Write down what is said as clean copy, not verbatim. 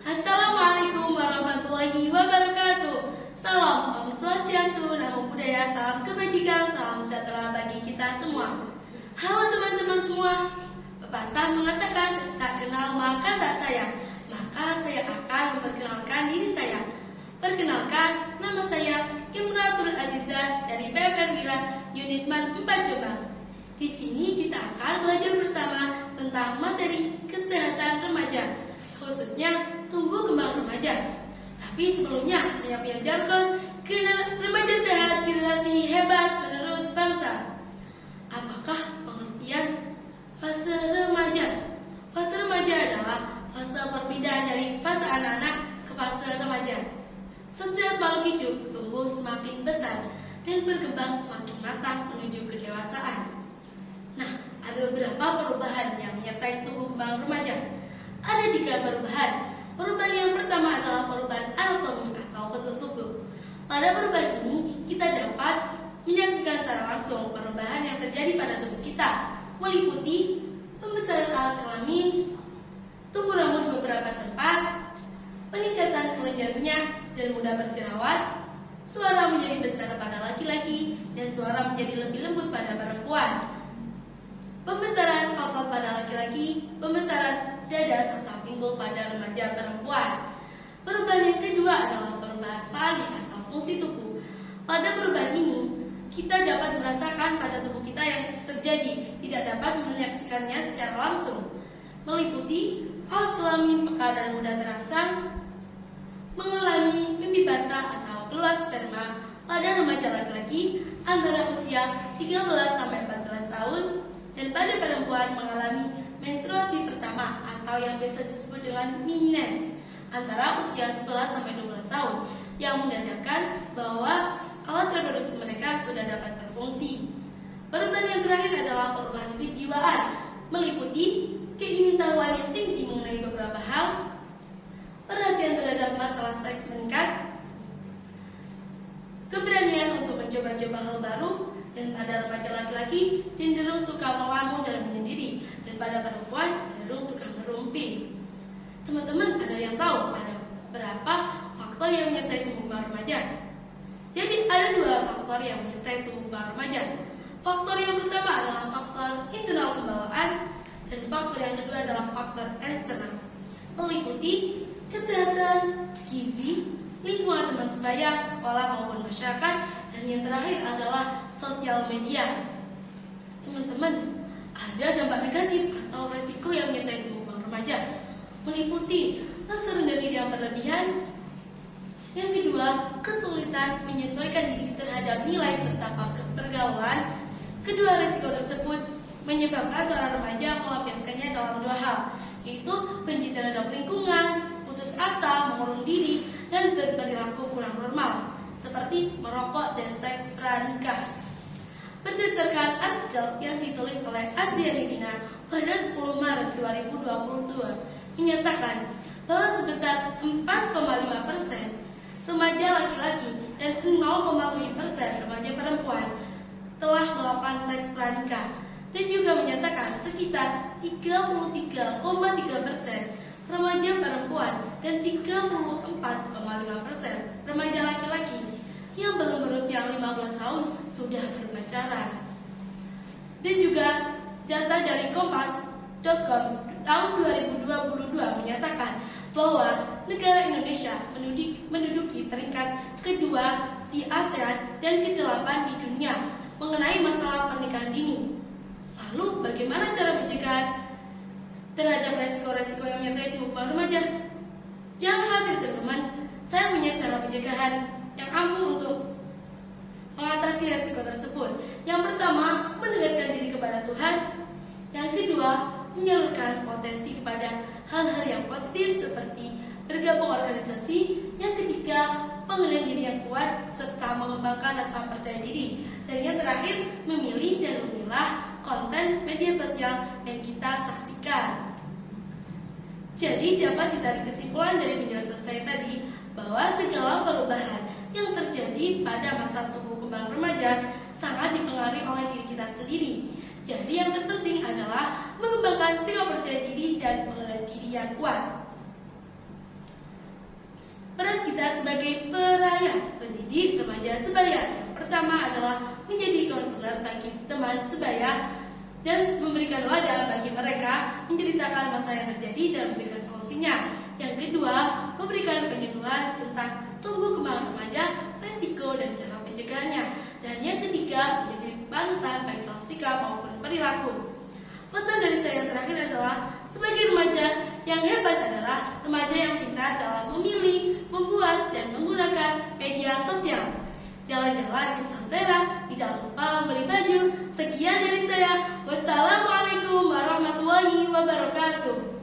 Assalamualaikum warahmatullahi wabarakatuh. Salam Om Swastiastu, Namo Buddhaya, salam kebajikan, salam sejahtera bagi kita semua. Halo teman-teman semua. Pepatah mengatakan tak kenal maka tak sayang. Maka saya akan memperkenalkan diri saya. Perkenalkan, nama saya Imratul Azizah dari PMR Wira Unit Man 4 Jombang. Di sini kita akan belajar bersama tentang materi kesehatan remaja, khususnya tumbuh kembang remaja. Tapi sebelumnya saya punya jargon, remaja sehat, generasi hebat, penerus bangsa. Apakah pengertian fase remaja? Fase remaja adalah fase perpindahan dari fase anak-anak ke fase remaja. Setiap makhluk hidup tumbuh semakin besar dan berkembang semakin matang menuju kedewasaan. Nah, ada beberapa perubahan yang menyertai tumbuh kembang remaja. Ada 3 perubahan. Perubahan yang pertama adalah perubahan anatomi atau bentuk tubuh. Pada perubahan ini, kita dapat menyaksikan secara langsung perubahan yang terjadi pada tubuh kita, meliputi pembesaran alat kelamin, tumbuh rambut di beberapa tempat, peningkatan kelenjar minyak dan mudah berjerawat, suara menjadi besar pada laki-laki dan suara menjadi lebih lembut pada perempuan, pembesaran otot pada laki-laki, pembesaran dada serta pinggul pada remaja perempuan. Perubahan yang kedua adalah perubahan fali atau fungsi tubuh. Pada perubahan ini, kita dapat merasakan pada tubuh kita yang terjadi, tidak dapat menyaksikannya secara langsung, meliputi alat kelamin peka dan mudah terangsang, mengalami mimpi basah atau keluar sperma pada remaja laki-laki antara usia 13-14 tahun, dan pada perempuan mengalami menstruasi pertama atau yang biasa disebut dengan menses antara usia 11-12 tahun, yang menandakan bahwa alat reproduksi mereka sudah dapat berfungsi. Perubahan yang terakhir adalah perubahan kejiwaan, meliputi keingintahuan yang tinggi mengenai beberapa hal, perhatian terhadap masalah seks meningkat, keberanian untuk mencoba-coba hal baru, dan pada remaja laki-laki cenderung suka melamun dan menyendiri, dan pada perempuan cenderung suka ngerumpi. Teman-teman, ada yang tahu ada berapa faktor yang menyertai tumbuh kembang remaja? Jadi ada 2 faktor yang menyertai tumbuh kembang remaja. Faktor yang pertama adalah faktor internal pembawaan, dan faktor yang kedua adalah faktor eksternal, meliputi kesehatan, gizi, lingkungan teman sebaya, sekolah maupun masyarakat, dan yang terakhir adalah sosial media. Teman-teman, ada dampak negatif atau resiko yang menyertai tumbuh kembang remaja, meliputi rasa rendah diri yang berlebihan. Yang kedua, kesulitan menyesuaikan diri terhadap nilai serta pergaulan. Kedua resiko tersebut menyebabkan seorang remaja melampiaskannya dalam 2 hal, yaitu benci terhadap lingkungan, putus asa, mengurung diri, dan berperilaku kurang normal, seperti merokok dan seks pranikah. Berdasarkan artikel yang ditulis oleh Adriana Dina pada 10 Maret 2022 menyatakan bahwa sebesar 4,5% remaja laki-laki dan 0,7% remaja perempuan telah melakukan seks pranikah, dan juga menyatakan sekitar 33,3% remaja perempuan dan 34,5% remaja laki-laki yang belum berusia 15 tahun sudah berpacaran. Dan juga data dari kompas.com tahun 2022 menyatakan bahwa negara Indonesia menduduki peringkat kedua di ASEAN dan ke-8 di dunia mengenai masalah pernikahan dini. Lalu bagaimana cara pencegahan terhadap resiko-resiko yang menyertai tumbuh kembang remaja? Jangan khawatir teman-teman, saya punya cara pencegahan yang ampuh untuk mengatasi resiko tersebut. Yang pertama, mendekatkan diri kepada Tuhan. Yang kedua, menyalurkan potensi kepada hal-hal yang positif seperti bergabung organisasi. Yang ketiga, pengendalian diri yang kuat serta mengembangkan rasa percaya diri. Dan yang terakhir, memilih dan memilah konten media sosial yang kita saksikan. Jadi dapat ditarik kesimpulan dari penjelasan saya tadi bahwa segala perubahan yang terjadi pada masa tumbuh kembang remaja sangat dipengaruhi oleh diri kita sendiri. Jadi yang terpenting adalah mengembangkan sikap percaya diri dan pengendalian diri yang kuat. Peran kita sebagai peraya, pendidik remaja sebaya. Yang pertama adalah menjadi konselor bagi teman sebaya dan memberikan wadah bagi mereka menceritakan masalah yang terjadi dan memberikan solusinya. Yang kedua, memberikan penyuluhan tentang tumbuh kembang remaja, resiko dan cara pencegahannya. Dan yang ketiga, menjadi panutan baik dalam sikap maupun perilaku. Pesan dari saya yang terakhir adalah, sebagai remaja yang hebat adalah remaja yang pintar dalam memilih, membuat, dan menggunakan media sosial. Jalan-jalan ke Santera, tidak lupa membeli baju. Sekian dari saya. Wassalamualaikum warahmatullahi wabarakatuh.